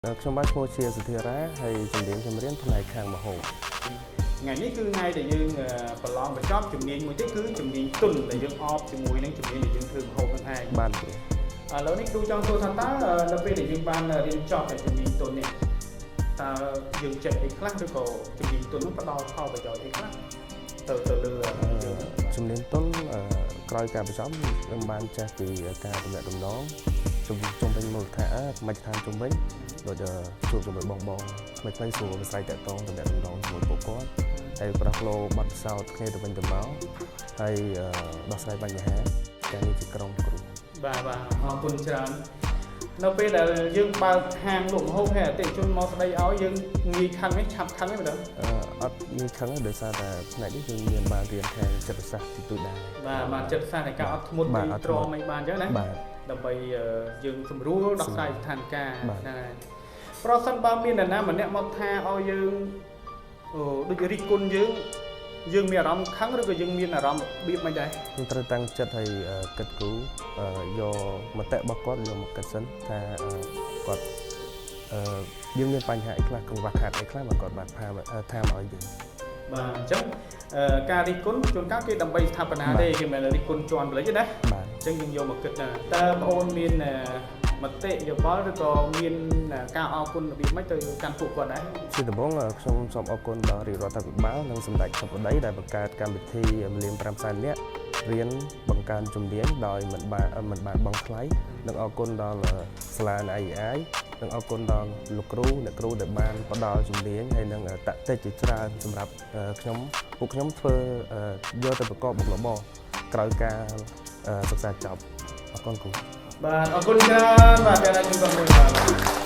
ខ្ញុំបានឈ្មោះជាសុធារាហើយជំនាញខ្ញុំរៀនផ្នែកខាងម្ហូបថ្ងៃនេះគឺថ្ងៃដែលយើងប្រឡងបញ្ចប់ជំនាញមួយទៀតគឺជំនាញទុនដែលយើងអបជាមួយនឹងជំនាញដែលយើងធ្វើម្ហូបហ្នឹងឯងបានឥឡូវនេះគ្រូចង់សួរថាតើនៅពេលដែលយើងបានរៀនចប់ជំនាញទុននេះតើយើងចេះអីខ្លះឬក៏ជំនាញទុននោះផ្ដល់ផលប្រយោជន៍អីខ្លះទៅលើជំនាញទុនក្រោយការបញ្ចប់ខ្ញុំបានចេះពីការទំនាក់ទំនងជុំវិញមូលដ្ឋានមជ្ឈដ្ឋានជុំវិញដូចជួបជាមួយបងថ្មីសួរវិស័យតាក់ទងទំនាក់ទំនងជាមួយពួកគាត់ហើយប្រោះឡូបាត់ផ្សោតគ្នាទៅវិញទៅមកហើយដោះស្រាយបញ្ហាការងារជាក្រុមគ្រូបាទអរគុណច្រើននៅពេលដែលយើងបើកហាងលក់ម្ហូបហើយអតិថិជនមកស្ដីឲ្យយើងងាយខឹងទេឆាប់ខឹងទេម្ដងអត់ងាយខឹងទេដោយសារតែផ្នែកនេះយើងមានបានរៀនខាងចិត្តសាស្ត្រទីទូដែរបាទចិត្តសាស្ត្រនៃការអត់ធ្មត់ទ្រាំមិនបានអញ្ចឹងណាដើម្បីយើងសម្រួលដោះស្រាយស្ថានភាពហ្នឹងហើយប្រសិនបើមាននរណាម្នាក់មកថាឲ្យយើងដូចរិះគន់យើងមានអារម្មណ៍ខឹងឬក៏យើងមានអារម្មណ៍របៀបមិនដែរយើងត្រូវតាំងចិត្តឲ្យគិតគូរយកមតិរបស់គាត់យកមកគិតសិនថាគាត់យើងមានបញ្ហាអីខ្លះកង្វះខាតអីខ្លះមកគាត់បានថាមកឲ្យយើងបាទអញ្ចឹងការរិះគន់ជួនកាលគេដើម្បីស្ថាបនាទេគេមិនរិះគន់ជន់ប្លេចទេណាបាទអញ្ចឹងយើងយកមកគិតតើបងអូនមានមតិយោបល់ឬក៏មានការអរគុណរបៀបម៉េចទៅកាន់ពួកគាត់ដែរជាដំបូងខ្ញុំសូមអរគុណដល់រាជរដ្ឋាភិបាលនិងសម្ដេចសពដីដែលបង្កើតកម្មវិធីមលៀម5សែននាក់រៀនបង្កើនជំនាញដោយមិនបានបង់ថ្លៃនិងអរគុណដល់សាលា NIEI និងអរគុណដល់លោកគ្រូអ្នកគ្រូដែលបានផ្ដល់ជំនាញហើយនិងតតិជាច្រើនសម្រាប់ពួកខ្ញុំធ្វើយកទៅប្រកបមុខរបរក្រោយការសិក្សាចប់អរគុណគ្រូបាទអរគុណច្រើនបាទតែយើងក៏មួយបាទ